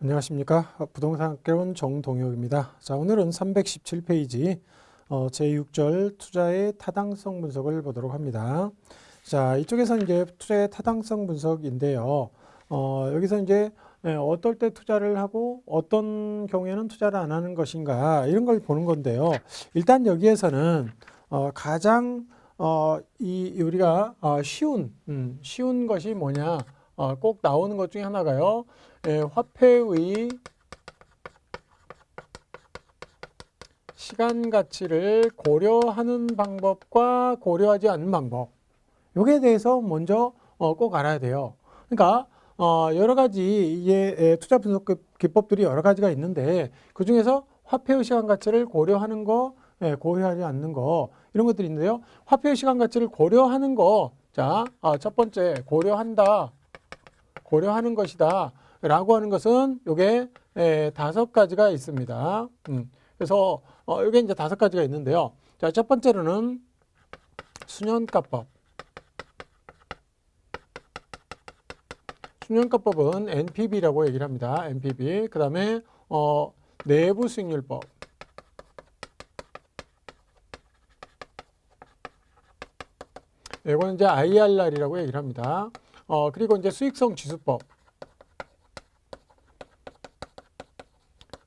안녕하십니까. 부동산학개론 정동혁입니다. 자, 오늘은 317페이지 제6절 투자의 타당성 분석을 보도록 합니다. 자, 이쪽에서 이제 투자의 타당성 분석인데요. 여기서 이제 어떨 때 투자를 하고 어떤 경우에는 투자를 안 하는 것인가 이런 걸 보는 건데요. 일단 여기에서는 가장 우리가 쉬운 것이 뭐냐 꼭 나오는 것 중에 하나가요. 화폐의 시간 가치를 고려하는 방법과 고려하지 않는 방법. 요게 대해서 먼저 꼭 알아야 돼요. 그러니까 여러 가지 이게 투자 분석 기법들이 여러 가지가 있는데 그 중에서 화폐의 시간 가치를 고려하는 거, 고려하지 않는 거 이런 것들이 있는데요. 화폐의 시간 가치를 고려하는 거, 자, 첫 번째 고려한다, 고려하는 것이다. 라고 하는 것은 요게 5가지가 있습니다. 그래서 요게 이제 5가지가 있는데요. 자, 첫 번째로는 수년가법. 수년가법은 NPV라고 얘기를 합니다. NPV. 그 다음에 내부 수익률법. 이건 이제 IRR이라고 얘기를 합니다. 그리고 이제 수익성 지수법.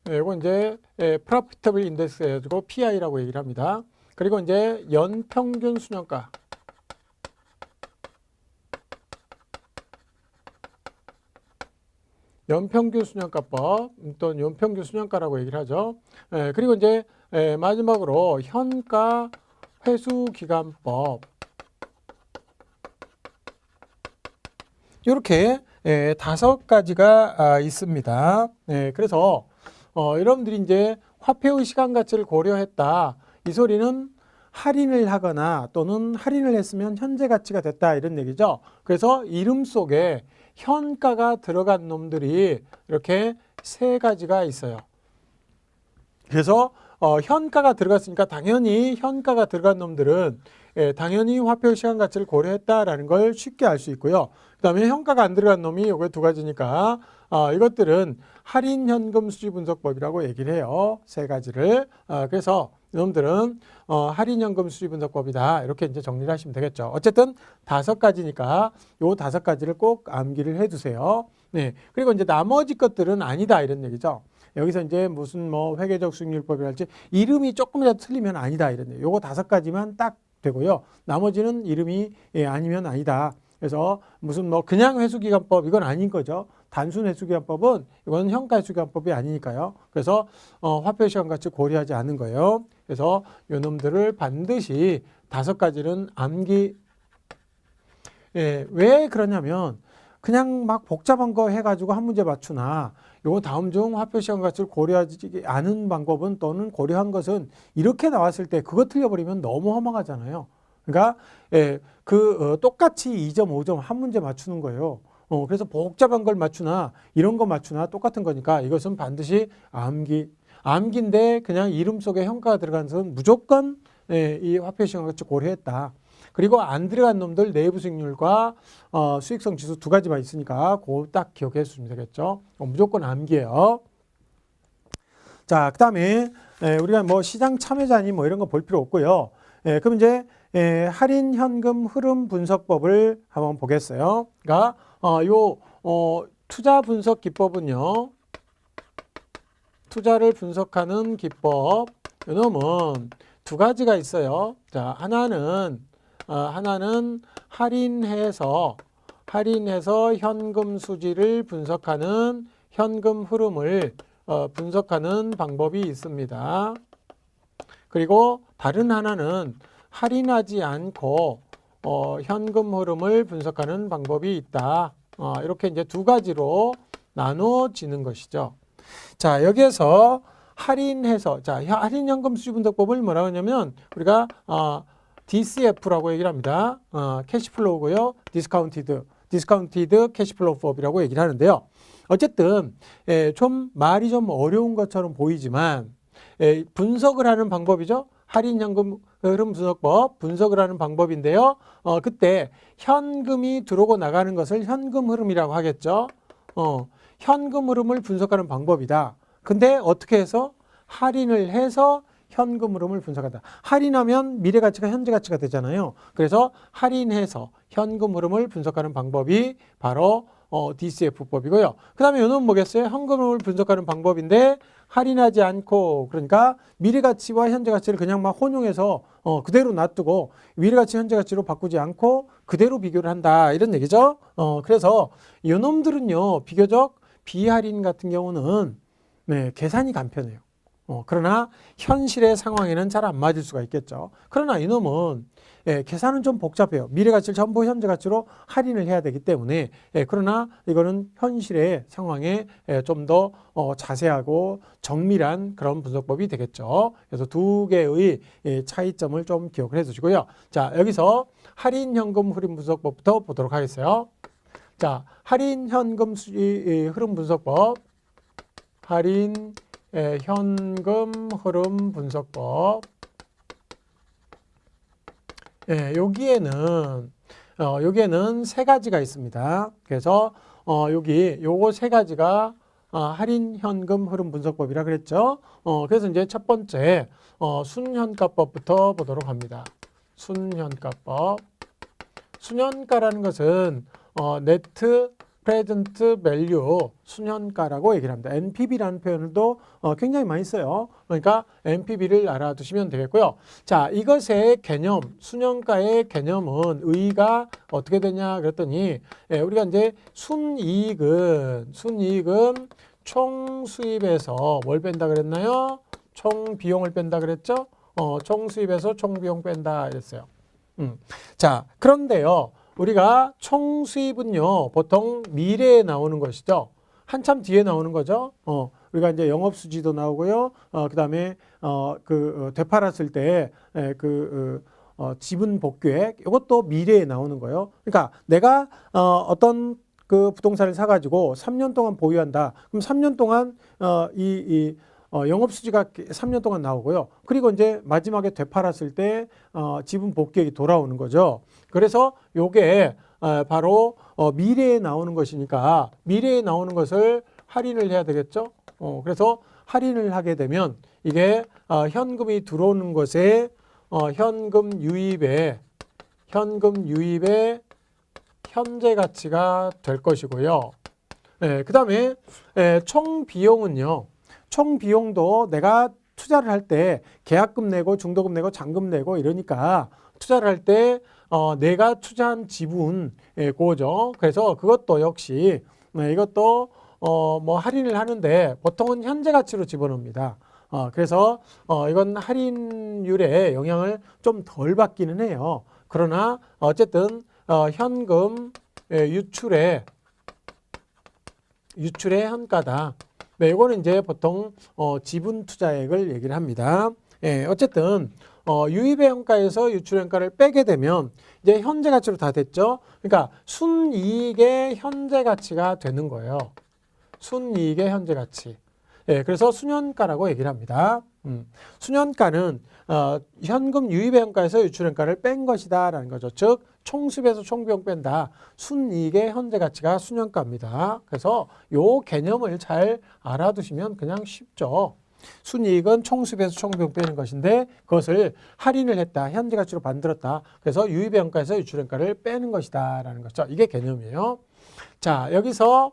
이건 이제 Profitable Index 해가지고 PI라고 얘기를 합니다. 그리고 이제 연평균 수년가. 연평균 수년가법, 또 연평균 수년가라고 얘기를 하죠. 그리고 이제 마지막으로 현가 회수기간법. 이렇게 5가지가 있습니다. 그래서 여러분들이 이제 화폐의 시간 가치를 고려했다. 이 소리는 할인을 하거나 또는 할인을 했으면 현재 가치가 됐다 이런 얘기죠. 그래서 이름 속에 현가가 들어간 놈들이 이렇게 3가지가 있어요. 그래서 현가가 들어갔으니까 당연히 현가가 들어간 놈들은 당연히 화폐의 시간 가치를 고려했다라는 걸 쉽게 알 수 있고요. 그 다음에 현가가 안 들어간 놈이 요게 2가지니까 이것들은 할인 현금 수지 분석법이라고 얘기를 해요. 3가지를. 그래서 이놈들은 할인 현금 수지 분석법이다. 이렇게 이제 정리를 하시면 되겠죠. 어쨌든 5가지니까 요 5가지를 꼭 암기를 해 두세요. 네. 그리고 이제 나머지 것들은 아니다 이런 얘기죠. 여기서 이제 무슨 뭐 회계적 수익률법이랄지 이름이 조금이라도 틀리면 아니다 이런 얘기. 요거 5가지만 딱 되고요. 나머지는 이름이 아니면 아니다. 그래서 무슨 뭐 그냥 회수기간법 이건 아닌 거죠. 단순 회수기간법은 이건 현가 회수기간법이 아니니까요. 그래서 화폐 시간 가치 고려하지 않은 거예요. 그래서 요 놈들을 반드시 5가지는 암기. 왜 그러냐면 그냥 막 복잡한 거 해가지고 한 문제 맞추나 요거 다음 중 화폐 시간 가치를 고려하지 않은 방법은 또는 고려한 것은 이렇게 나왔을 때 그거 틀려버리면 너무 허망하잖아요. 그러니까 똑같이 2점, 5점 한 문제 맞추는 거예요. 그래서 복잡한 걸 맞추나 이런 거 맞추나 똑같은 거니까 이것은 반드시 암기인데 그냥 이름 속에 현가가 들어간 것은 무조건 이 화폐 시간 가치 고려했다. 그리고 안 들어간 놈들 내부 수익률과 수익성 지수 2가지만 있으니까 그거 딱 기억해 주시면 되겠죠. 무조건 암기예요. 자, 그 다음에 우리가 뭐 시장 참여자니 뭐 이런 거 볼 필요 없고요. 그럼 이제 할인 현금 흐름 분석법을 한번 보겠어요. 그러니까 투자 분석 기법은요. 투자를 분석하는 기법. 이놈은 2가지가 있어요. 자, 하나는 할인해서 현금 수지를 분석하는 현금 흐름을 분석하는 방법이 있습니다. 그리고 다른 하나는 할인하지 않고 현금 흐름을 분석하는 방법이 있다. 이렇게 이제 2가지로 나눠지는 것이죠. 자, 여기에서 할인해서 할인 현금 수지 분석법을 뭐라고 하냐면 우리가 DCF라고 얘기를 합니다. 캐시플로우고요. 디스카운티드 캐시플로우법이라고 얘기를 하는데요. 어쨌든 좀 말이 좀 어려운 것처럼 보이지만 분석을 하는 방법이죠. 할인 현금 흐름 분석법 분석을 하는 방법인데요. 그때 현금이 들어오고 나가는 것을 현금 흐름이라고 하겠죠. 현금 흐름을 분석하는 방법이다. 근데 어떻게 해서? 할인을 해서 현금 흐름을 분석한다. 할인하면 미래 가치가 현재 가치가 되잖아요. 그래서 할인해서 현금 흐름을 분석하는 방법이 바로 DCF법이고요. 그 다음에 이는 뭐겠어요? 현금 흐름을 분석하는 방법인데 할인하지 않고, 그러니까 미래 가치와 현재 가치를 그냥 막 혼용해서 그대로 놔두고 미래 가치 현재 가치로 바꾸지 않고 그대로 비교를 한다, 이런 얘기죠. 그래서 이놈들은요 비교적 비할인 같은 경우는 네, 계산이 간편해요. 그러나 현실의 상황에는 잘 안 맞을 수가 있겠죠. 그러나 이놈은 계산은 좀 복잡해요. 미래 가치를 전부 현재 가치로 할인을 해야 되기 때문에 그러나 이거는 현실의 상황에 좀 더 자세하고 정밀한 그런 분석법이 되겠죠. 그래서 두 개의 차이점을 좀 기억을 해 두시고요. 자, 여기서 할인 현금 흐름 분석법부터 보도록 하겠어요. 자, 할인 현금 흐름 분석법, 할인 현금 흐름 분석법. 여기에는 세 가지가 있습니다. 그래서 요거 세 가지가 할인 현금 흐름 분석법이라 그랬죠. 그래서 이제 첫 번째 순현가법부터 보도록 합니다. 순현가법. 순현가라는 것은 네트 프레젠트 밸류 순현가라고 얘기를 합니다. NPV라는 표현도 굉장히 많이 써요. 그러니까 NPV를 알아두시면 되겠고요. 자, 이것의 개념, 순현가의 개념은 의의가 어떻게 되냐 그랬더니 우리가 이제 순이익은 총 수입에서 뭘 뺀다 그랬나요? 총 비용을 뺀다 그랬죠? 총 수입에서 총 비용 뺀다 이랬어요. 자, 그런데요. 우리가 총 수입은요, 보통 미래에 나오는 것이죠. 한참 뒤에 나오는 거죠. 우리가 이제 영업수지도 나오고요. 그 다음에, 되팔았을 때, 지분 복귀액, 이것도 미래에 나오는 거예요. 그러니까 내가, 어떤 그 부동산을 사가지고 3년 동안 보유한다. 그럼 3년 동안, 영업수지가 3년 동안 나오고요. 그리고 이제 마지막에 되팔았을 때 지분 복귀액이 돌아오는 거죠. 그래서 요게 바로 미래에 나오는 것이니까 미래에 나오는 것을 할인을 해야 되겠죠. 그래서 할인을 하게 되면 이게 현금이 들어오는 것에 현금 유입의 현재 가치가 될 것이고요. 그 다음에 총 비용은요. 총 비용도 내가 투자를 할 때 계약금 내고 중도금 내고 잔금 내고 이러니까 투자를 할 때 내가 투자한 지분 그거죠. 그래서 그것도 역시 이것도 뭐 할인을 하는데 보통은 현재 가치로 집어넣습니다. 그래서 이건 할인율에 영향을 좀 덜 받기는 해요. 그러나 어쨌든 현금 유출의 현가다. 네, 이거는 이제 보통 지분 투자액을 얘기를 합니다. 어쨌든 유입의 현가에서 유출의 현가를 빼게 되면 이제 현재 가치로 다 됐죠. 그러니까 순이익의 현재 가치가 되는 거예요. 순이익의 현재 가치. 그래서 순현가라고 얘기를 합니다. 순현가는 현금 유입의 현가에서 유출의 현가를 뺀 것이다라는 거죠. 즉 총수입에서 총비용 뺀다. 순이익의 현재 가치가 순현가입니다. 그래서 요 개념을 잘 알아두시면 그냥 쉽죠. 순이익은 총수입에서 총비용 빼는 것인데 그것을 할인을 했다. 현재 가치로 만들었다. 그래서 유입의 현가에서 유출의 현가를 빼는 것이다 라는 거죠. 이게 개념이에요. 자, 여기서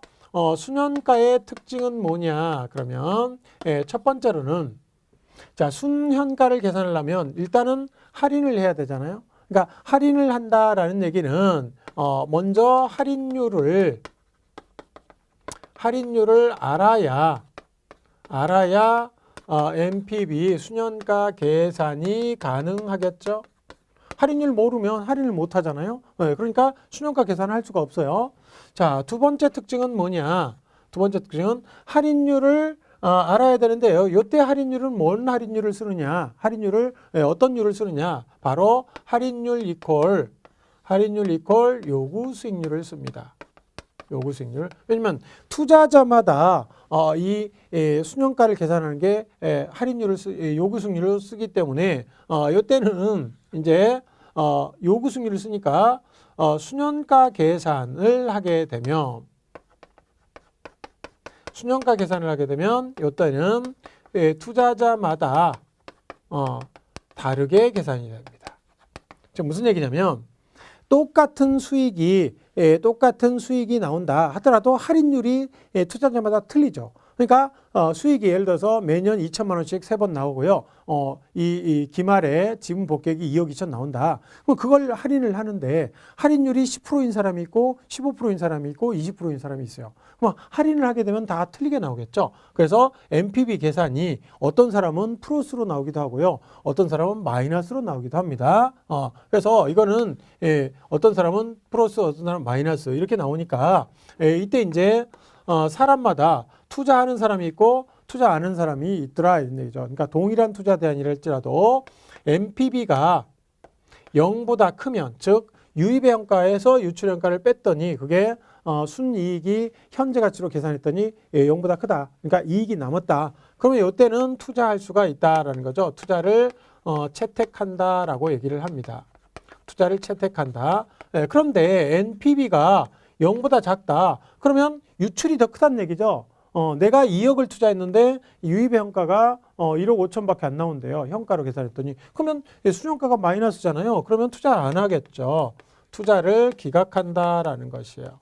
순현가의 특징은 뭐냐 그러면 첫 번째로는 자, 순현가를 계산하려면 일단은 할인을 해야 되잖아요. 그러니까 할인을 한다라는 얘기는 먼저 할인율을 알아야 NPV 순현가 계산이 가능하겠죠. 할인율 모르면 할인을 못 하잖아요. 그러니까 순현가 계산을 할 수가 없어요. 자, 두 번째 특징은 뭐냐? 두 번째 특징은 할인율을 알아야 되는데요. 이때 할인율은 뭔 할인율을 쓰느냐? 할인율을 어떤 율을 쓰느냐? 바로 할인율 이퀄 요구 수익률을 씁니다. 요구 수익률. 왜냐면 투자자마다 이 순현가를 계산하는 게 할인율을 요구 수익률을 쓰기 때문에 이때는 이제 요구 수익률을 쓰니까 순현가 계산을 하게 되면 순형가 계산을 하게 되면 이때는 투자자마다 다르게 계산이 됩니다. 지금 무슨 얘기냐면 똑같은 수익이 나온다 하더라도 할인율이 투자자마다 틀리죠. 그러니까 수익이 예를 들어서 매년 2천만 원씩 3번 나오고요. 이 기말에 지분 복객이 2억 2천 나온다. 그럼 그걸 할인을 하는데 할인율이 10%인 사람이 있고 15%인 사람이 있고 20%인 사람이 있어요. 그럼 할인을 하게 되면 다 틀리게 나오겠죠. 그래서 NPV 계산이 어떤 사람은 플러스로 나오기도 하고요. 어떤 사람은 마이너스로 나오기도 합니다. 그래서 이거는 어떤 사람은 플러스, 어떤 사람은 마이너스 이렇게 나오니까 이때 이제 사람마다 투자하는 사람이 있고 투자 안 하는 사람이 있더라 이런 얘기죠. 그러니까 동일한 투자 대안이라 할지라도 NPV가 0보다 크면 즉 유입의 현가에서 유출의 현가를 뺐더니 그게 순이익이 현재 가치로 계산했더니 0보다 크다. 그러니까 이익이 남았다. 그러면 이때는 투자할 수가 있다라는 거죠. 투자를 채택한다라고 얘기를 합니다. 투자를 채택한다. 그런데 NPV가 0보다 작다. 그러면 유출이 더 크다는 얘기죠. 내가 2억을 투자했는데 유입의 현가가 1억 5천밖에 안 나온대요. 현가로 계산했더니. 그러면 순현가가 마이너스잖아요. 그러면 투자 안 하겠죠. 투자를 기각한다라는 것이에요.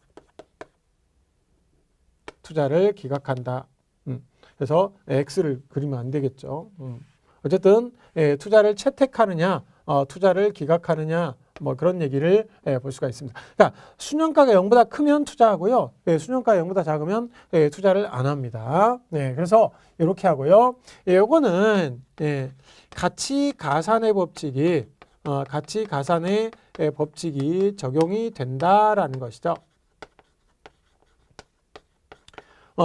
투자를 기각한다. 그래서 X를 그리면 안 되겠죠. 어쨌든 투자를 채택하느냐, 투자를 기각하느냐, 뭐 그런 얘기를 볼 수가 있습니다. 그러니까 순현가가 0보다 크면 투자하고요. 순현가가 0보다 작으면 투자를 안 합니다. 그래서 이렇게 하고요. 요거는 가치 가산의 법칙이 가치 가산의 법칙이 적용이 된다라는 것이죠.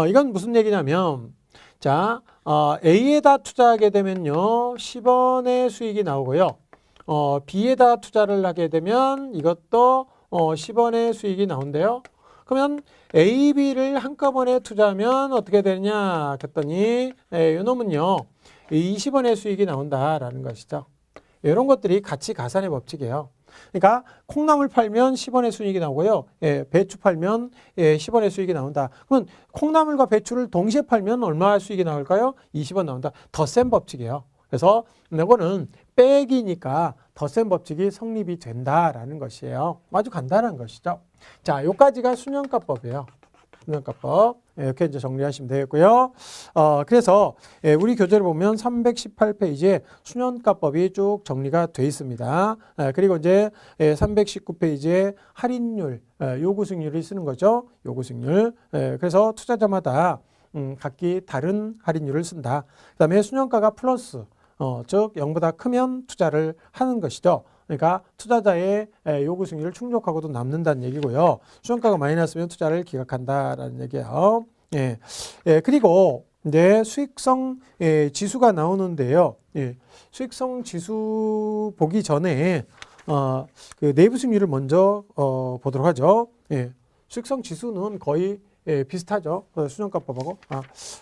이건 무슨 얘기냐면 자, A에다 투자하게 되면요. 10원의 수익이 나오고요. B에다 투자를 하게 되면 이것도 10원의 수익이 나온대요. 그러면 A, B를 한꺼번에 투자하면 어떻게 되느냐 했더니 이놈은요 20원의 수익이 나온다라는 것이죠. 이런 것들이 가치 가산의 법칙이에요. 그러니까 콩나물 팔면 10원의 수익이 나오고요. 배추 팔면 10원의 수익이 나온다. 그러면 콩나물과 배추를 동시에 팔면 얼마 수익이 나올까요? 20원 나온다. 더 센 법칙이에요. 그래서 이거는 빼기니까 더 센 법칙이 성립이 된다라는 것이에요. 아주 간단한 것이죠. 자, 요까지가 순현가법이에요. 순현가법. 이렇게 이제 정리하시면 되겠고요. 그래서 우리 교재를 보면 318페이지에 순현가법이 쭉 정리가 되어 있습니다. 그리고 이제 319페이지에 할인율, 요구수익률을 쓰는 거죠. 요구수익률. 그래서 투자자마다 각기 다른 할인율을 쓴다. 그 다음에 순현가가 플러스, 즉 0보다 크면 투자를 하는 것이죠. 그러니까 투자자의 요구 수익률을 충족하고도 남는다는 얘기고요. 순현가가 마이너스면 투자를 기각한다라는 얘기예요. 그리고 이제 수익성 지수가 나오는데요. 수익성 지수 보기 전에 그 내부 수익률을 먼저 보도록 하죠. 수익성 지수는 거의 비슷하죠. 순현가법하고.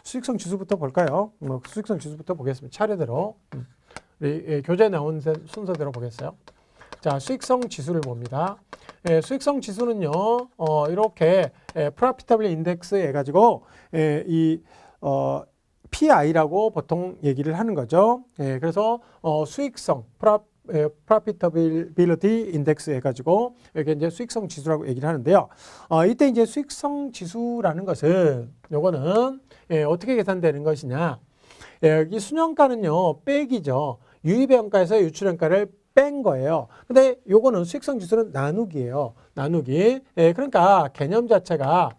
수익성 지수부터 볼까요? 수익성 지수부터 보겠습니다. 차례대로. 교재에 나온 순서대로 보겠어요. 자, 수익성 지수를 봅니다. 수익성 지수는요, 이렇게 Profitability Index 해가지고 PI라고 보통 얘기를 하는 거죠. 그래서 수익성 Profitability Index 해가지고 이렇게 이제 수익성 지수라고 얘기를 하는데요. 이때 이제 수익성 지수라는 것은 요거는 어떻게 계산되는 것이냐? 여기 순현가는요 빼기죠. 유입의 현가에서 유출의 현가를 뺀 거예요. 근데 요거는 수익성 지수는 나누기예요. 나누기. 그러니까 개념 자체가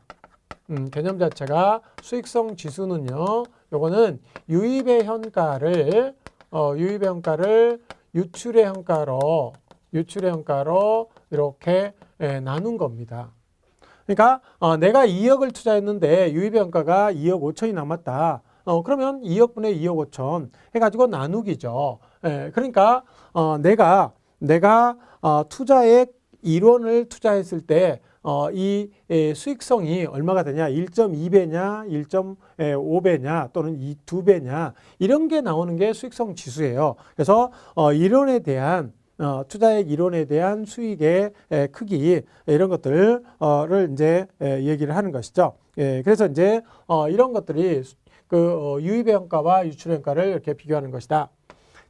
수익성 지수는요. 요거는 유입의 현가를 유출의 현가로 이렇게 나눈 겁니다. 그러니까 내가 2억을 투자했는데 유입의 현가가 2억 5천이 남았다. 그러면 2억분의 2억 5천 해가지고 나누기죠. 그러니까 내가 투자액 1원을 투자했을 때 이 수익성이 얼마가 되냐, 1.2배냐, 1.5배냐 또는 2배냐 이런 게 나오는 게 수익성 지수예요. 그래서 1원에 대한 투자액 1원에 대한 수익의 크기 이런 것들을 이제 얘기를 하는 것이죠. 예, 그래서 이제 이런 것들이 그 유입의 현가와 유출의 현가를 이렇게 비교하는 것이다.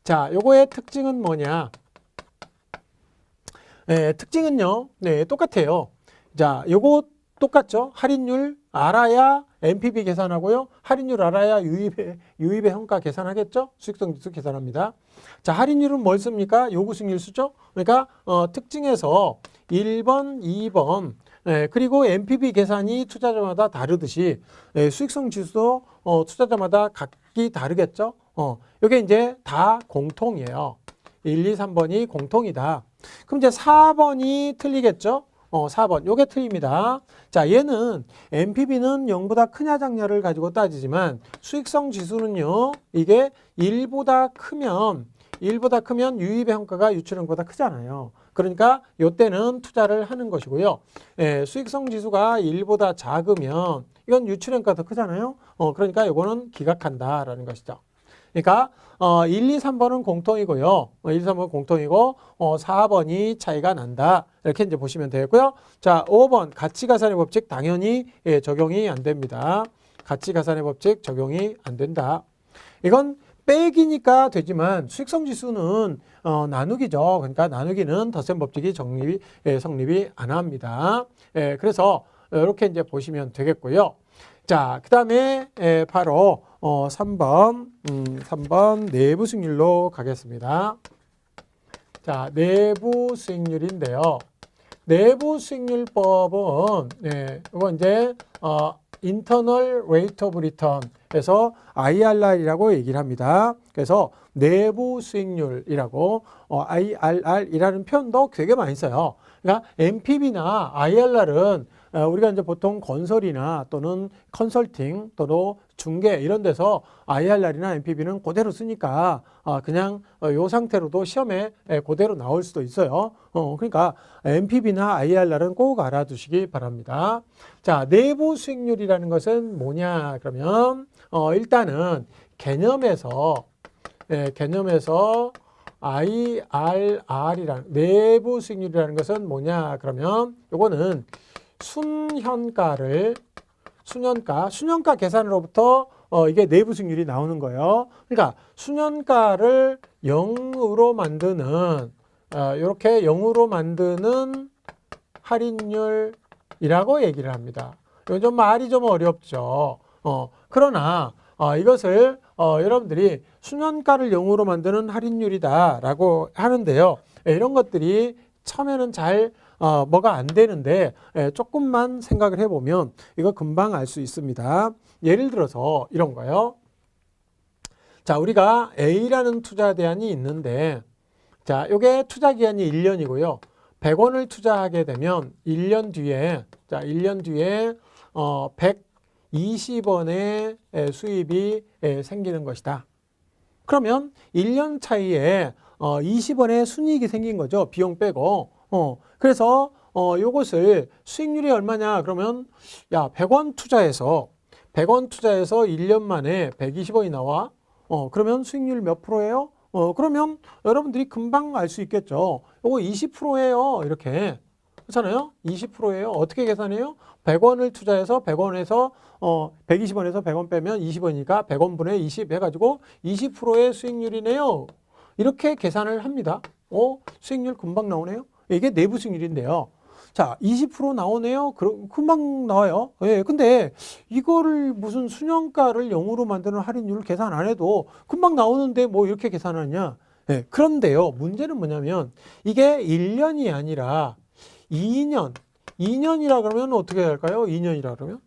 자, 요거의 특징은 뭐냐? 예, 특징은요, 네, 똑같아요. 자, 요거 똑같죠? 할인율 알아야 NPV 계산하고요. 할인율 알아야 유입의 현가 계산하겠죠? 수익성 지수 계산합니다. 자, 할인율은 뭘 씁니까? 요구 수익률 쓰죠? 그러니까 특징에서 1번, 2번, 예, 그리고 NPV 계산이 투자자마다 다르듯이 예, 수익성 지수도 투자자마다 각기 다르겠죠? 이게 이제 다 공통이에요. 1, 2, 3번이 공통이다. 그럼 이제 4번이 틀리겠죠? 4번. 요게 틀립니다. 자, 얘는 NPV는 0보다 크냐 작냐를 가지고 따지지만 수익성 지수는요. 이게 1보다 크면 유입의 현가가 유출의 현가보다 크잖아요. 그러니까 요때는 투자를 하는 것이고요. 예, 수익성 지수가 1보다 작으면 이건 유출의 현가가 더 크잖아요. 그러니까 요거는 기각한다라는 것이죠. 그러니까 1, 2, 3번은 공통이고요. 1, 2, 3번은 공통이고 4번이 차이가 난다. 이렇게 이제 보시면 되고요. 자, 5번 가치가산의 법칙 당연히 예, 적용이 안 됩니다. 가치가산의 법칙 적용이 안 된다. 이건 빼기니까 되지만 수익성 지수는 나누기죠. 그러니까 나누기는 덧셈 법칙이 성립이 안 합니다. 예, 그래서 이렇게 이제 보시면 되겠고요. 자, 그 다음에 바로 3번 내부 수익률로 가겠습니다. 자, 내부 수익률인데요. 내부 수익률법은 이거 이제 Internal Rate of Return에서 IRR이라고 얘기를 합니다. 그래서 내부 수익률이라고 IRR이라는 표현도 되게 많이 써요. 그러니까 NPV나 IRR은 우리가 이제 보통 건설이나 또는 컨설팅 또는 중개 이런 데서 IRR이나 NPV는 그대로 쓰니까 그냥 이 상태로도 시험에 그대로 나올 수도 있어요. 그러니까 NPV나 IRR은 꼭 알아두시기 바랍니다. 자, 내부 수익률이라는 것은 뭐냐 그러면 일단은 개념에서 IRR이라는 내부 수익률이라는 것은 뭐냐 그러면 요거는 순현가 계산으로부터 이게 내부 수익률이 나오는 거예요. 그러니까 순현가를 0으로 만드는 이렇게 0으로 만드는 할인율이라고 얘기를 합니다. 이건 좀 말이 좀 어렵죠. 그러나 이것을 여러분들이 순현가를 0으로 만드는 할인율이다라고 하는데요. 이런 것들이 처음에는 잘 뭐가 안 되는데 조금만 생각을 해보면 이거 금방 알 수 있습니다. 예를 들어서 이런 거요. 자, 우리가 A라는 투자 대안이 있는데 자, 요게 투자 기한이 1년이고요. 100원을 투자하게 되면 1년 뒤에 120원의 수입이 생기는 것이다. 그러면 1년 차이에 20원의 순이익이 생긴 거죠. 비용 빼고. 그래서 요것을 수익률이 얼마냐 그러면 100원 투자해서 1년 만에 120원이 나와. 그러면 수익률 몇 프로예요? 그러면 여러분들이 금방 알 수 있겠죠. 요거 20%예요. 이렇게. 그렇잖아요. 20%예요. 어떻게 계산해요? 100원을 투자해서 100원에서 120원에서 100원 빼면 20원이니까 100원분의 20 해가지고 20%의 수익률이네요. 이렇게 계산을 합니다. 수익률 금방 나오네요. 이게 내부 수익률인데요. 자, 20% 나오네요. 금방 나와요. 예, 근데 이거를 무슨 순현가를 0으로 만드는 할인율을 계산 안 해도 금방 나오는데 뭐 이렇게 계산하냐. 예, 그런데요. 문제는 뭐냐면 이게 1년이 아니라 2년이라 그러면 어떻게 할까요? 2년이라 그러면?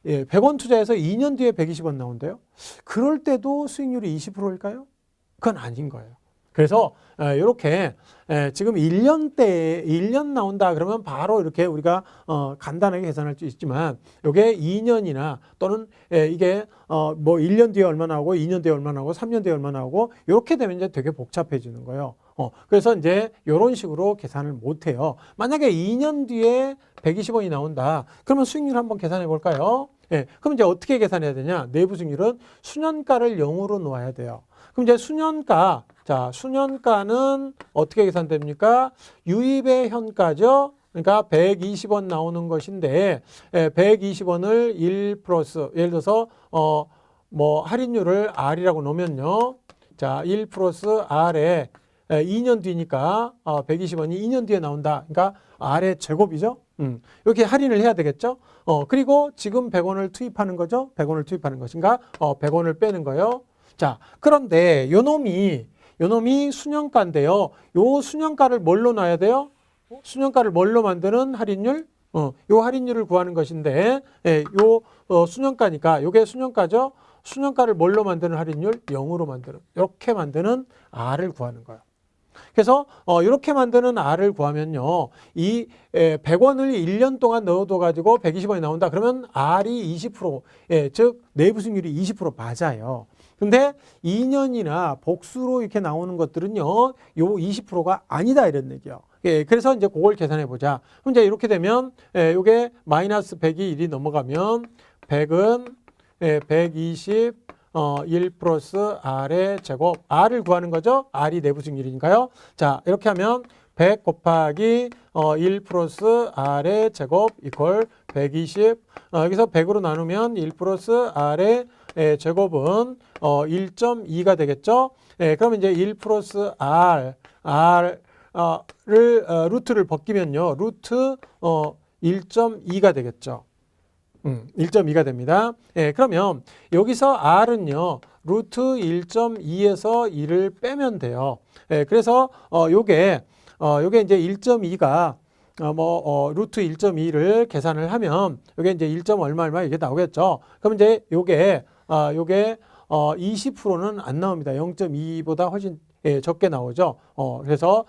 예, 100원 투자해서 2년 뒤에 120원 나온대요. 그럴 때도 수익률이 20%일까요? 그건 아닌 거예요. 그래서 이렇게 지금 1년 나온다 그러면 바로 이렇게 우리가 간단하게 계산할 수 있지만 이게 2년이나 또는 이게 뭐 1년 뒤에 얼마 나오고 2년 뒤에 얼마 나오고 3년 뒤에 얼마 나오고 이렇게 되면 이제 되게 복잡해지는 거예요. 그래서 이제 이런 식으로 계산을 못 해요. 만약에 2년 뒤에 120원이 나온다. 그러면 수익률 한번 계산해 볼까요? 예, 그럼 이제 어떻게 계산해야 되냐? 내부 수익률은 순현가를 0으로 놓아야 돼요. 그럼 이제 순현가는 어떻게 계산됩니까? 유입의 현가죠. 그러니까 120원 나오는 것인데 120원을 1 플러스 예를 들어서 뭐 할인율을 R이라고 놓으면요. 자, 1 플러스 R에 2년 뒤니까 120원이 2년 뒤에 나온다. 그러니까 R의 제곱이죠. 이렇게 할인을 해야 되겠죠. 그리고 지금 100원을 투입하는 거죠. 100원을 투입하는 것인가? 100원을 빼는 거예요. 자, 그런데 요놈이 수년가인데요. 요 수년가를 뭘로 놔야 돼요? 수년가를 뭘로 만드는 할인율? 요 할인율을 구하는 것인데, 요 수년가니까, 요게 수년가죠? 수년가를 뭘로 만드는 할인율? 0으로 만드는, 이렇게 만드는 R을 구하는 거예요. 그래서 이렇게 만드는 R을 구하면요. 이 100원을 1년 동안 넣어둬 가지고 120원이 나온다. 그러면 R이 20%, 즉 내부 수익률이 20% 맞아요. 근데 2년이나 복수로 이렇게 나오는 것들은요. 요 20%가 아니다 이런 얘기예요. 그래서 이제 그걸 계산해 보자. 그럼 이제 이렇게 되면 요게 마이너스 100이 1이 넘어가면 100은 120 1 플러스 R의 제곱, R을 구하는 거죠. R이 내부 수익률이니까요. 자, 이렇게 하면 100 곱하기 1 플러스 R의 제곱 이퀄 120. 여기서 100으로 나누면 1 플러스 R의 제곱은 1.2가 되겠죠. 그러면 이제 1 플러스 R를 루트를 벗기면요. 루트 1.2가 되겠죠. 1.2가 됩니다. 그러면 여기서 R은요, 루트 1.2에서 2를 빼면 돼요. 그래서 요게 이제 1.2가 루트 1.2를 계산을 하면 요게 이제 1. 얼마 이게 나오겠죠. 그럼 이제 요게 20%는 안 나옵니다. 0.2보다 훨씬 적게 나오죠. 그래서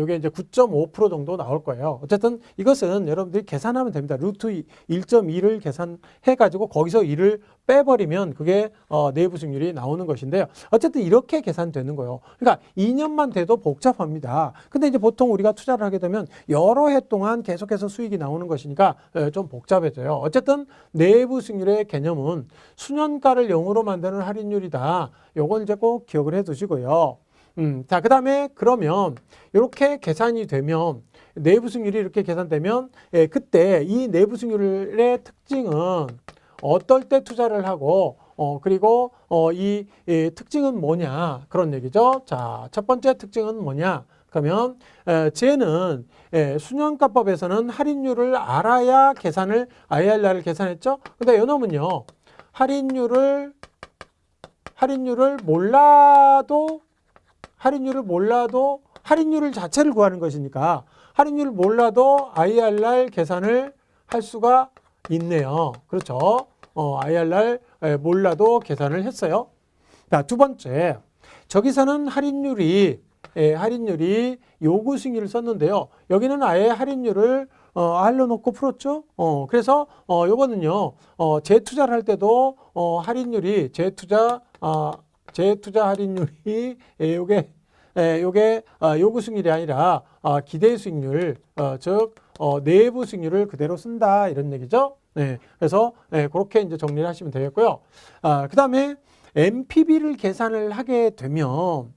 이게 이제 9.5% 정도 나올 거예요. 어쨌든 이것은 여러분들이 계산하면 됩니다. 루트 1.2를 계산해 가지고 거기서 2를 빼버리면 그게 내부 수익률이 나오는 것인데요. 어쨌든 이렇게 계산되는 거예요. 그러니까 2년만 돼도 복잡합니다. 근데 이제 보통 우리가 투자를 하게 되면 여러 해 동안 계속해서 수익이 나오는 것이니까 좀 복잡해져요. 어쨌든 내부 수익률의 개념은 수년가를 0으로 만드는 할인율이다. 요걸 이제 꼭 기억을 해 두시고요. 자, 그 다음에 그러면 이렇게 계산이 되면 내부 수익률이 이렇게 계산되면 그때 이 내부 수익률의 특징은 어떨 때 투자를 하고 그리고 이 특징은 뭐냐 그런 얘기죠. 자, 첫 번째 특징은 뭐냐? 그러면 쟤는 수년가법에서는 할인율을 알아야 IRR을 계산했죠. 근데 요놈은요. 할인율을 몰라도 할인율을 자체를 구하는 것이니까 할인율을 몰라도 IRR 계산을 할 수가 있네요. 그렇죠. IRR 몰라도 계산을 했어요. 자, 두 번째. 저기서는 할인율이 요구 수익률을 썼는데요. 여기는 아예 할인율을 R로 놓고 풀었죠. 그래서 요거는요. 재투자를 할 때도 할인율이 재투자 할인율이 요게 요구 수익률이 아니라 기대 수익률, 즉 내부 수익률을 그대로 쓴다 이런 얘기죠. 그래서 그렇게 이제 정리를 하시면 되겠고요. 그다음에 NPV를 계산을 하게 되면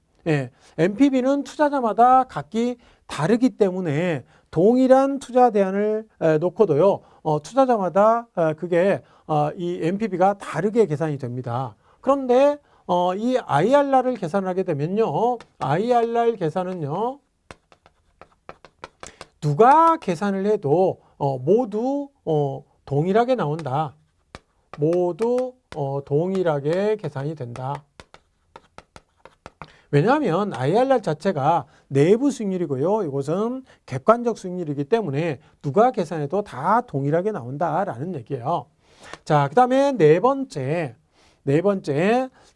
NPV는 투자자마다 각기 다르기 때문에 동일한 투자 대안을 놓고도요. 투자자마다 그게 이 NPV가 다르게 계산이 됩니다. 그런데 이 IRR을 계산하게 되면요. IRR 계산은요. 누가 계산을 해도 모두 동일하게 나온다. 모두 동일하게 계산이 된다. 왜냐하면 IRR 자체가 내부 수익률이고요. 이것은 객관적 수익률이기 때문에 누가 계산해도 다 동일하게 나온다라는 얘기예요. 자, 그 다음에 네 번째.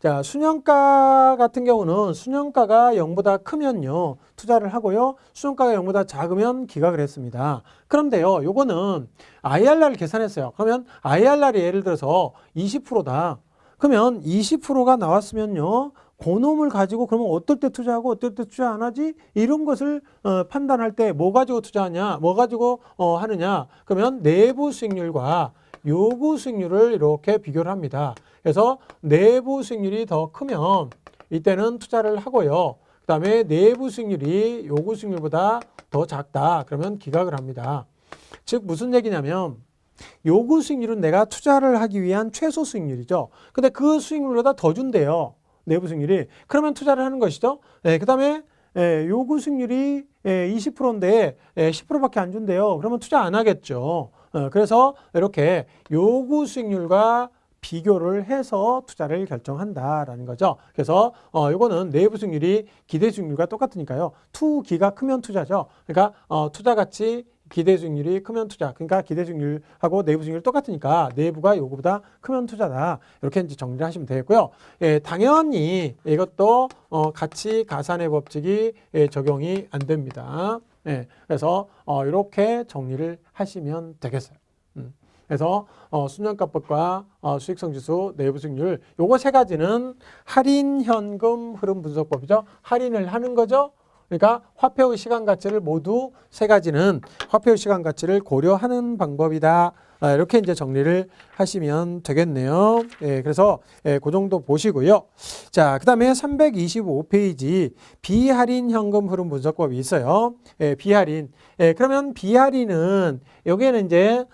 자, 수년가 같은 경우는 수년가가 0보다 크면요. 투자를 하고요. 수년가가 0보다 작으면 기각을 했습니다. 그런데요. 요거는 IRR을 계산했어요. 그러면 IRR이 예를 들어서 20%다. 그러면 20%가 나왔으면요. 그놈을 가지고 그러면 어떨 때 투자하고 어떨 때 투자 안 하지? 이런 것을 판단할 때 뭐 가지고 투자하냐? 뭐 가지고 하느냐? 그러면 내부 수익률과 요구 수익률을 이렇게 비교를 합니다. 그래서 내부 수익률이 더 크면 이때는 투자를 하고요. 그 다음에 내부 수익률이 요구 수익률보다 더 작다. 그러면 기각을 합니다. 즉 무슨 얘기냐면 요구 수익률은 내가 투자를 하기 위한 최소 수익률이죠. 근데 그 수익률보다 더 준대요. 내부 수익률이. 그러면 투자를 하는 것이죠. 그다음에 요구 수익률이 20%인데 10%밖에 안 준대요. 그러면 투자 안 하겠죠. 그래서 이렇게 요구 수익률과 비교를 해서 투자를 결정한다라는 거죠. 그래서 이거는 내부 수익률이 기대 수익률과 똑같으니까요. 투기가 크면 투자죠. 그러니까 투자 가치 기대 수익률이 크면 투자. 그러니까 기대 수익률하고 내부 수익률이 똑같으니까 내부가 요구보다 크면 투자다. 이렇게 이제 정리를 하시면 되겠고요. 당연히 이것도 가치 가산의 법칙이 적용이 안 됩니다. 그래서 이렇게 정리를 하시면 되겠어요. 그래서 순환가법과 수익성지수, 내부 수익률 요거 세 가지는 할인 현금 흐름 분석법이죠. 할인을 하는 거죠. 그러니까 화폐의 시간 가치를 모두 세 가지는 화폐의 시간 가치를 고려하는 방법이다. 이렇게 이제 정리를 하시면 되겠네요. 그래서 그 정도 보시고요. 자, 그다음에 325페이지 비할인 현금 흐름 분석법이 있어요. 비할인. 그러면 비할인은 여기에는 이제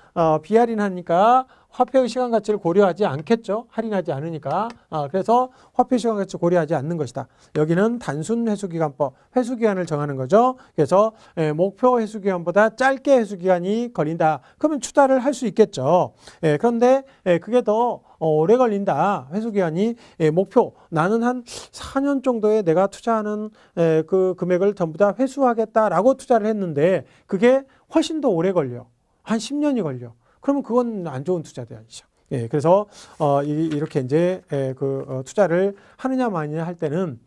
비할인 하니까 화폐의 시간 가치를 고려하지 않겠죠. 할인하지 않으니까. 그래서 화폐 시간 가치를 고려하지 않는 것이다. 여기는 단순 회수기간법, 회수기간을 정하는 거죠. 그래서 목표 회수기간보다 짧게 회수기간이 걸린다. 그러면 투자를 할 수 있겠죠. 그런데 그게 더 오래 걸린다. 회수기간이 목표. 나는 한 4년 정도에 내가 투자하는 그 금액을 전부 다 회수하겠다라고 투자를 했는데 그게 훨씬 더 오래 걸려. 한 10년이 걸려. 그러면 그건 안 좋은 투자 대안이죠. 그래서 이렇게 이제 투자를 하느냐 마느냐 할 때는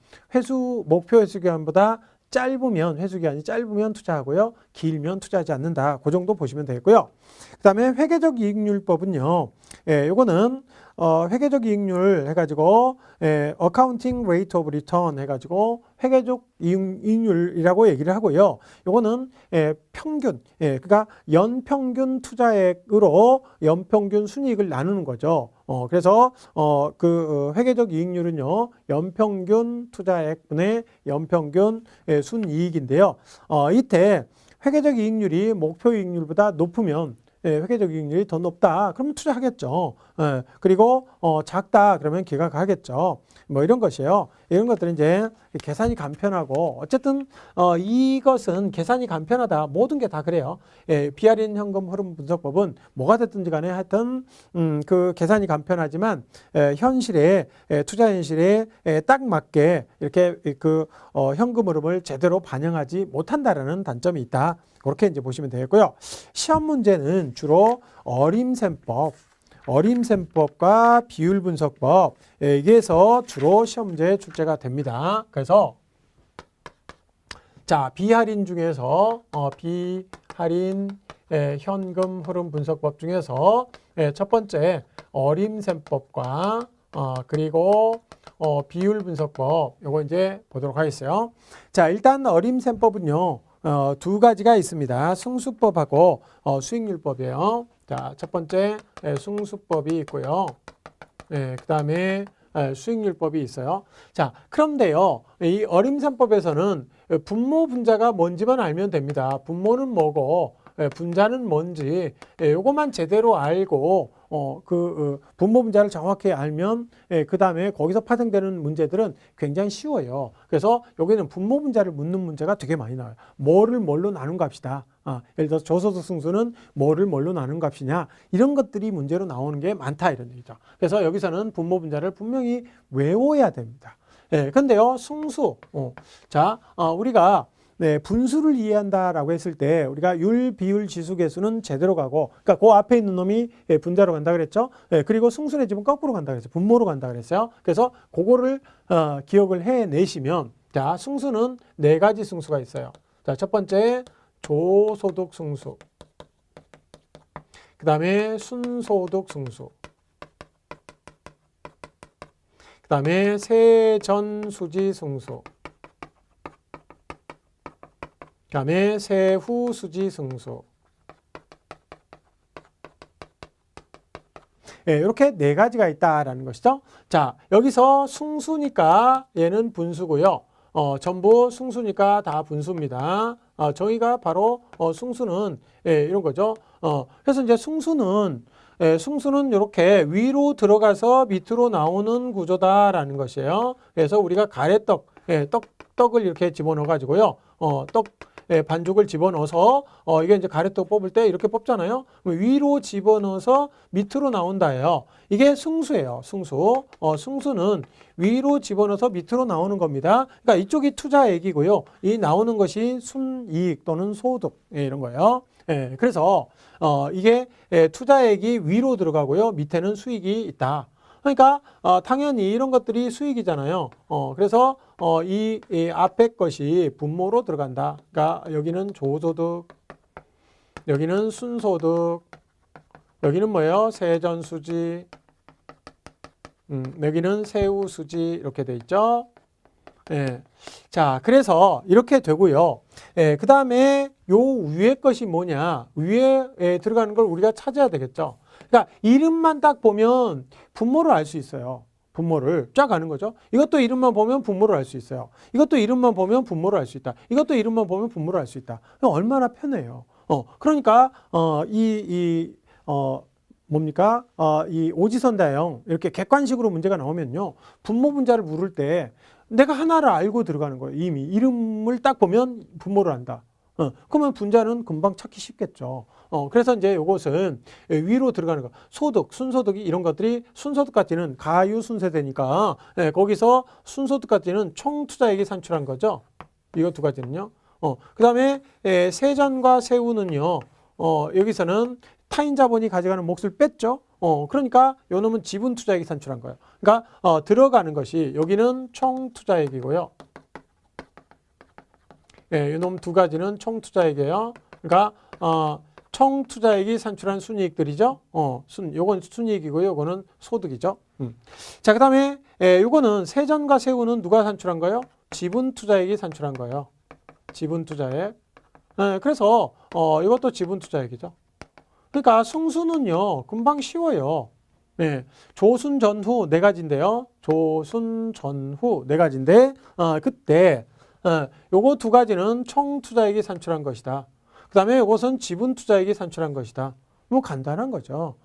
목표 회수 기간보다 회수기간이 짧으면 투자하고요. 길면 투자하지 않는다. 그 정도 보시면 되겠고요. 그다음에 회계적 이익률법은요. 요거는 회계적 이익률 해가지고 accounting rate of return 해가지고 회계적 이익률이라고 얘기를 하고요. 요거는 평균, 그러니까 연평균 투자액으로 연평균 순이익을 나누는 거죠. 그래서 그 회계적 이익률은요, 연평균 투자액분의 연평균 순이익인데요. 이때 회계적 이익률이 목표 이익률보다 높으면 회계적 이익률이 더 높다. 그러면 투자하겠죠. 그리고 작다. 그러면 기각하겠죠. 뭐 이런 것이에요. 이런 것들은 이제 계산이 간편하고 어쨌든 이것은 계산이 간편하다. 모든 게 다 그래요. 비할인 현금 흐름 분석법은 뭐가 됐든지 간에 하여튼 그 계산이 간편하지만 현실에 투자 현실에 딱 맞게 이렇게 그 현금 흐름을 제대로 반영하지 못한다라는 단점이 있다. 그렇게 이제 보시면 되겠고요. 시험 문제는 주로 어림셈법과 비율분석법 여기에서 주로 시험 문제 출제가 됩니다. 그래서 자, 비할인 중에서 비할인 현금 흐름 분석법 중에서 첫 번째 어림셈법과 그리고 비율분석법 요거 이제 보도록 하겠어요. 자, 일단 어림셈법은요. 두 가지가 있습니다. 승수법하고 수익률법이에요. 자, 첫 번째 승수법이 있고요. 그 다음에 수익률법이 있어요. 자, 그런데요, 이 어림셈법에서는 분모 분자가 뭔지만 알면 됩니다. 분모는 뭐고 분자는 뭔지 요것만 제대로 알고 분모 분자를 정확히 알면 그 다음에 거기서 파생되는 문제들은 굉장히 쉬워요. 그래서 여기는 분모 분자를 묻는 문제가 되게 많이 나와요. 뭐를 뭘로 나눈 값이다. 예를 들어서 저소득 승수는 뭐를 뭘로 나눈 값이냐. 이런 것들이 문제로 나오는 게 많다 이런 얘기죠. 그래서 여기서는 분모 분자를 분명히 외워야 됩니다. 근데요, 승수. 자, 우리가 분수를 이해한다라고 했을 때 우리가 율, 비율, 지수, 계수는 제대로 가고, 그러니까 그 앞에 있는 놈이 분자로 간다 그랬죠. 그리고 승수의 집은 거꾸로 간다 그랬어요. 분모로 간다 그랬어요. 그래서 그거를 기억을 해내시면, 자, 승수는 네 가지 승수가 있어요. 자, 첫 번째 조소득 승수, 그 다음에 순소득 승수, 그 다음에 세전수지 승수, 그 다음에 세후수지 승수. 이렇게 네 가지가 있다라는 것이죠. 자, 여기서 승수니까 얘는 분수고요. 전부 승수니까 다 분수입니다. 저희가 바로 승수는 이런 거죠. 그래서 이제 승수는 이렇게 위로 들어가서 밑으로 나오는 구조다라는 것이에요. 그래서 우리가 가래떡, 떡을 이렇게 집어넣어 가지고요. 반죽을 집어넣어서 이게 이제 가래떡 뽑을 때 이렇게 뽑잖아요. 위로 집어넣어서 밑으로 나온다예요. 이게 승수예요. 승수. 승수는 위로 집어넣어서 밑으로 나오는 겁니다. 그러니까 이쪽이 투자액이고요. 이 나오는 것이 순이익 또는 소득 이런 거예요. 그래서 이게 투자액이 위로 들어가고요. 밑에는 수익이 있다. 그러니까 당연히 이런 것들이 수익이잖아요. 그래서 이 앞에 것이 분모로 들어간다. 그러니까 여기는 조소득, 여기는 순소득, 여기는 뭐예요? 세전수지, 여기는 세후수지 이렇게 돼 있죠. 자, 그래서 이렇게 되고요. 그 다음에 요 위에 것이 뭐냐? 위에 들어가는 걸 우리가 찾아야 되겠죠. 그러니까 이름만 딱 보면 분모를 알 수 있어요. 분모를 쫙 아는 거죠. 이것도 이름만 보면 분모를 알 수 있어요. 이것도 이름만 보면 분모를 알 수 있다. 이것도 이름만 보면 분모를 알 수 있다. 얼마나 편해요. 그러니까 뭡니까? 이 오지선다형 이렇게 객관식으로 문제가 나오면요. 분모 분자를 물을 때 내가 하나를 알고 들어가는 거예요. 이미 이름을 딱 보면 분모를 안다. 그러면 분자는 금방 찾기 쉽겠죠. 그래서 이제 이것은 위로 들어가는 거. 소득, 순소득이 이런 것들이 순소득까지는 가유 순세대니까 거기서 순소득까지는 총투자액이 산출한 거죠. 이거 두 가지는요. 그 다음에 세전과 세후는요. 여기서는 타인 자본이 가져가는 몫을 뺐죠. 그러니까 요 놈은 지분 투자액이 산출한 거예요. 그러니까 들어가는 것이 여기는 총투자액이고요. 이놈 두 가지는 총투자액이에요. 그러니까 총투자액이 산출한 순이익들이죠. 요건 순이익이고요. 요거는 소득이죠. 자, 그다음에 요거는 세전과 세후는 누가 산출한 거예요? 지분 투자액이 산출한 거예요. 지분 투자액. 그래서 이것도 지분 투자액이죠. 그러니까 승수는요. 금방 쉬워요. 조순 전후 네 가지인데요. 조순 전후 네 가지인데 그때 요거 두 가지는 총투자액이 산출한 것이다. 그 다음에 요것은 지분투자액이 산출한 것이다. 뭐 간단한 거죠.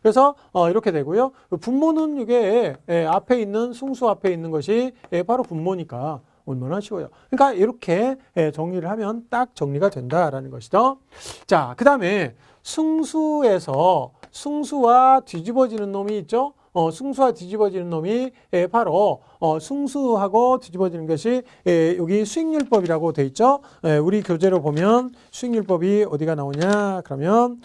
그래서 이렇게 되고요. 분모는 이게 앞에 있는 승수 앞에 있는 것이 바로 분모니까 얼마나 쉬워요. 그러니까 이렇게 정리를 하면 딱 정리가 된다라는 것이죠. 자, 그 다음에 승수에서 승수와 뒤집어지는 놈이 있죠. 승수와 뒤집어지는 놈이 바로 승수하고 뒤집어지는 것이 여기 수익률법이라고 돼 있죠. 우리 교재로 보면 수익률법이 어디가 나오냐? 그러면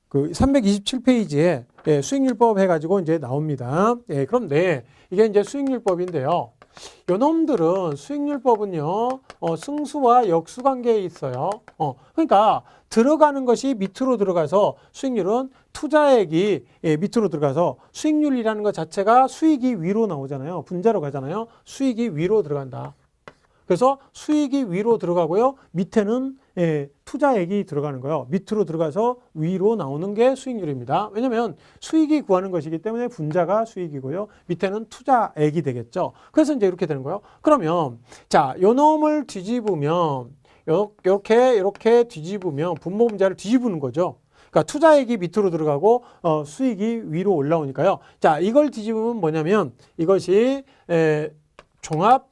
그 327페이지에 수익률법 해가지고 이제 나옵니다. 그런데 이게 이제 수익률법인데요. 요놈들은 수익률법은요, 승수와 역수관계에 있어요. 그러니까 들어가는 것이 밑으로 들어가서 수익률은 투자액이 밑으로 들어가서 수익률이라는 것 자체가 수익이 위로 나오잖아요. 분자로 가잖아요. 수익이 위로 들어간다. 그래서 수익이 위로 들어가고요. 밑에는 투자액이 들어가는 거예요. 밑으로 들어가서 위로 나오는 게 수익률입니다. 왜냐하면 수익이 구하는 것이기 때문에 분자가 수익이고요. 밑에는 투자액이 되겠죠. 그래서 이제 이렇게 되는 거예요. 그러면 자, 요 놈을 뒤집으면 이렇게 뒤집으면 분모 분자를 뒤집는 거죠. 그러니까 투자액이 밑으로 들어가고 수익이 위로 올라오니까요. 자, 이걸 뒤집으면 뭐냐면 이것이 종합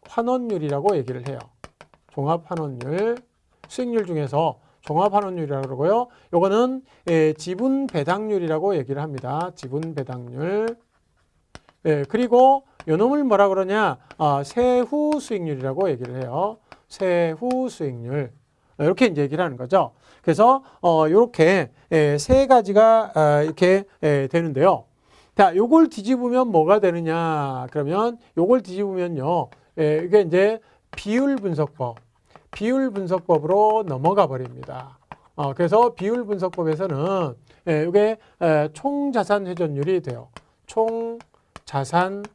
환원율이라고 얘기를 해요. 종합환원율, 수익률 중에서 종합환원율이라고 그러고요. 요거는 지분 배당률이라고 얘기를 합니다. 지분 배당률. 그리고 요 놈을 뭐라 그러냐? 세후 수익률이라고 얘기를 해요. 세후 수익률. 이렇게 이제 얘기를 하는 거죠. 그래서 요렇게 세 가지가 이렇게 되는데요. 자, 요걸 뒤집으면 뭐가 되느냐? 그러면 요걸 뒤집으면요. 이게 이제 비율 분석법으로 넘어가 버립니다. 그래서 비율 분석법에서는 이게 총자산 회전율이 돼요. 총자산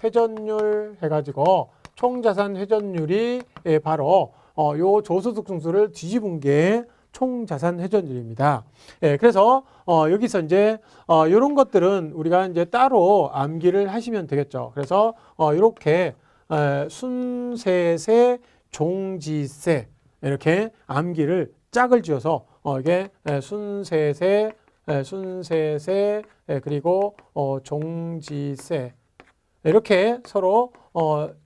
회전율 해가지고 총자산 회전율이 바로 요 조소득 승수를 뒤집은 게 총자산 회전율입니다. 예, 그래서 여기서 이제 이런 것들은 우리가 이제 따로 암기를 하시면 되겠죠. 그래서 이렇게 순세세 종지세 이렇게 암기를 짝을 지어서 이게 순세세 그리고 종지세 이렇게 서로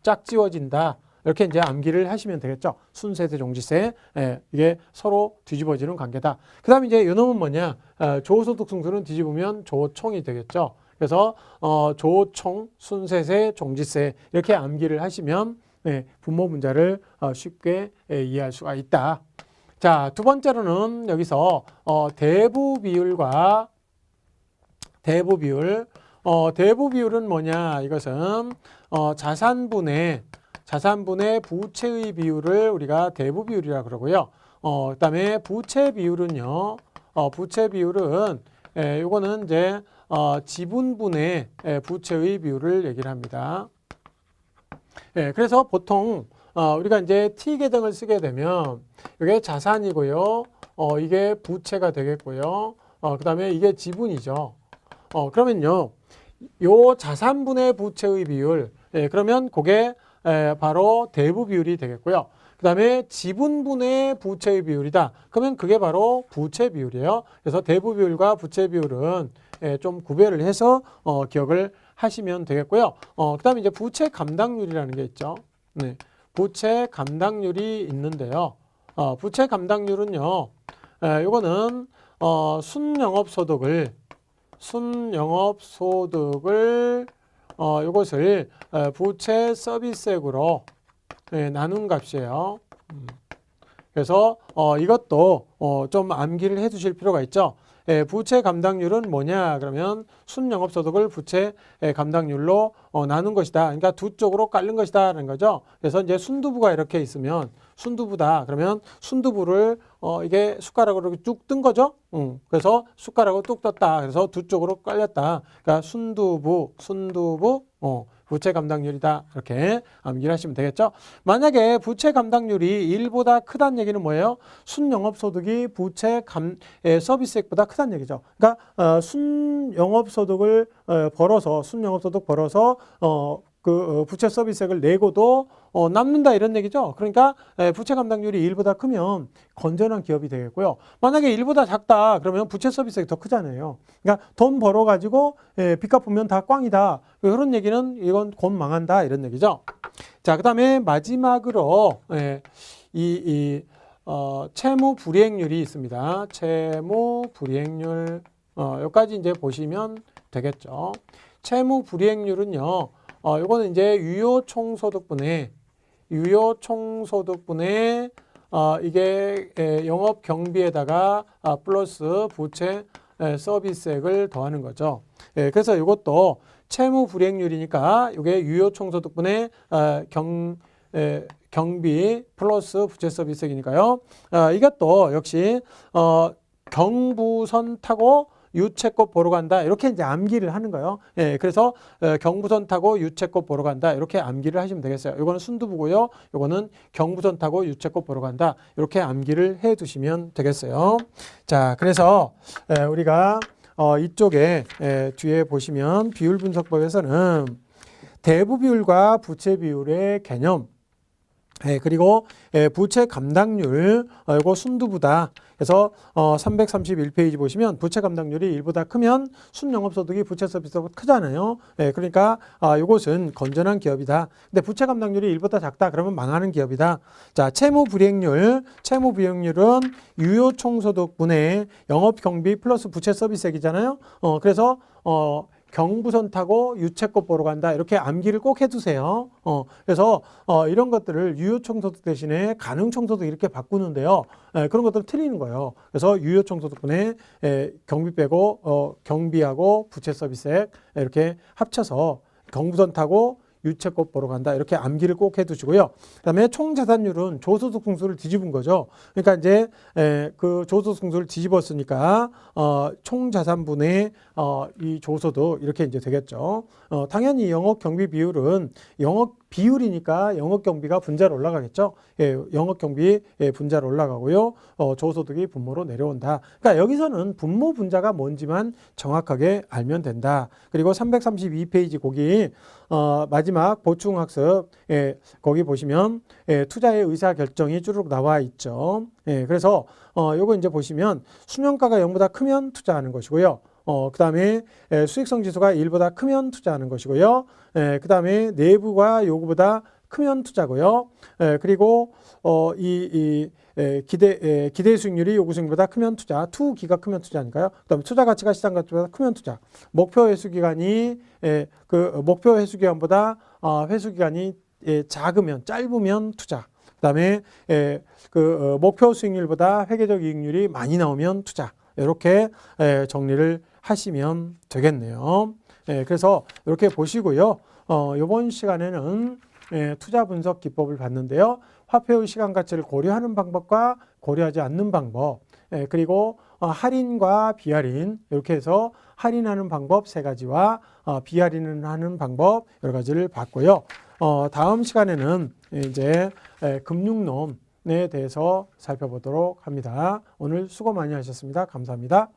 짝 지워진다. 이렇게 이제 암기를 하시면 되겠죠. 순세세, 종지세. 이게 서로 뒤집어지는 관계다. 그 다음에 이제 요놈은 뭐냐. 조소득 승수는 뒤집으면 조총이 되겠죠. 그래서 조총, 순세세, 종지세 이렇게 암기를 하시면 분모 문자를 쉽게 이해할 수가 있다. 자, 두 번째로는 여기서 대부 비율과 대부 비율. 대부 비율은 뭐냐. 이것은 자산분의 부채의 비율을 우리가 대부 비율이라고 그러고요. 그다음에 부채 비율은요. 부채 비율은 요거는 이제 지분분의 부채의 비율을 얘기를 합니다. 그래서 보통 우리가 이제 T 계정을 쓰게 되면 이게 자산이고요. 이게 부채가 되겠고요. 그다음에 이게 지분이죠. 그러면요. 요 자산분의 부채의 비율. 그러면 그게 바로 대부 비율이 되겠고요. 그 다음에 지분분의 부채의 비율이다. 그러면 그게 바로 부채 비율이에요. 그래서 대부 비율과 부채 비율은 좀 구별을 해서 기억을 하시면 되겠고요. 그 다음에 이제 부채 감당률이라는 게 있죠. 네. 부채 감당률이 있는데요. 부채 감당률은요. 요거는 순영업소득을 이것을 부채 서비스액으로 나눈 값이에요. 그래서 이것도 좀 암기를 해 두실 필요가 있죠. 부채 감당률은 뭐냐? 그러면 순영업소득을 부채 감당률로 나눈 것이다. 그러니까 두 쪽으로 깔는 것이다라는 거죠. 그래서 이제 순두부가 이렇게 있으면 순두부다. 그러면 순두부를 이게 숟가락으로 이렇게 쭉 뜬 거죠. 그래서 숟가락으로 뚝 떴다. 그래서 두 쪽으로 깔렸다. 그러니까 순두부 부채 감당률이다. 이렇게 암기를 하시면 되겠죠. 만약에 부채 감당률이 1보다 크다는 얘기는 뭐예요? 순영업소득이 부채 서비스액보다 크다는 얘기죠. 그러니까 순영업소득 벌어서 그 부채 서비스액을 내고도 남는다 이런 얘기죠. 그러니까 부채 감당률이 1보다 크면 건전한 기업이 되겠고요. 만약에 1보다 작다 그러면 부채 서비스액이 더 크잖아요. 그러니까 돈 벌어가지고 빚 갚으면 다 꽝이다. 그런 얘기는 이건 곧 망한다 이런 얘기죠. 자, 그 다음에 마지막으로 채무 불이행률이 있습니다. 채무 불이행률 여기까지 이제 보시면 되겠죠. 채무 불이행률은요. 요거는 이제 유효총소득분의 이게 영업 경비에다가 플러스 부채 서비스액을 더하는 거죠. 그래서 이것도 채무 불이행률이니까 이게 유효총소득분의 경비 플러스 부채 서비스액이니까요. 이것도 역시 경부선 타고 유채꽃 보러 간다. 이렇게 이제 암기를 하는 거예요. 그래서 경부선 타고 유채꽃 보러 간다. 이렇게 암기를 하시면 되겠어요. 이거는 순두부고요. 이거는 경부선 타고 유채꽃 보러 간다. 이렇게 암기를 해 두시면 되겠어요. 자, 그래서 우리가 이쪽에 뒤에 보시면 비율 분석법에서는 대부 비율과 부채 비율의 개념 그리고 부채 감당률 이거 순두부다. 그래서 331페이지 보시면 부채 감당률이 1보다 크면 순영업소득이 부채 서비스보다 크잖아요. 그러니까 이것은 건전한 기업이다. 근데 부채 감당률이 1보다 작다. 그러면 망하는 기업이다. 자, 채무 불이행률은 유효총소득분의 영업경비 플러스 부채 서비스액이잖아요. 그래서 경부선 타고 유채꽃 보러 간다. 이렇게 암기를 꼭 해두세요. 그래서 이런 것들을 유효총소득 대신에 가능총소득 이렇게 바꾸는데요. 그런 것들은 틀리는 거예요. 그래서 유효총소득분의 경비 빼고 경비하고 부채 서비스액 이렇게 합쳐서 경부선 타고 유채꽃 보러 간다. 이렇게 암기를 꼭 해두시고요. 그다음에 총자산율은 조소득 승수를 뒤집은 거죠. 그러니까 이제 그 조소득 승수를 뒤집었으니까 총자산분의 이 조소득 이렇게 이제 되겠죠. 당연히 영업 경비 비율은 비율이니까 영업경비가 분자로 올라가겠죠. 예, 영업경비 분자로 올라가고요. 조소득이 분모로 내려온다. 그러니까 여기서는 분모 분자가 뭔지만 정확하게 알면 된다. 그리고 332페이지 거기 마지막 보충학습 거기 보시면 투자의 의사결정이 쭈르륵 나와 있죠. 그래서 요거 이제 보시면 수명가가 0보다 크면 투자하는 것이고요. 그 다음에 수익성 지수가 1보다 크면 투자하는 것이고요. 그 다음에 내부가 요구보다 크면 투자고요. 그리고 기대 수익률이 요구 수익률보다 크면 투자, 투기가 크면 투자니까요. 그 다음에 투자 가치가 시장 가치보다 크면 투자. 목표 회수 기간이 그 목표 회수 기간보다 회수 기간이 작으면 짧으면 투자. 그다음에 그 목표 수익률보다 회계적 이익률이 많이 나오면 투자. 이렇게 정리를 하시면 되겠네요. 그래서 이렇게 보시고요. 이번 시간에는 투자 분석 기법을 봤는데요. 화폐의 시간 가치를 고려하는 방법과 고려하지 않는 방법, 그리고 할인과 비할인 이렇게 해서 할인하는 방법 3가지와 비할인을 하는 방법 여러 가지를 봤고요. 다음 시간에는 이제 금융론에 대해서 살펴보도록 합니다. 오늘 수고 많이 하셨습니다. 감사합니다.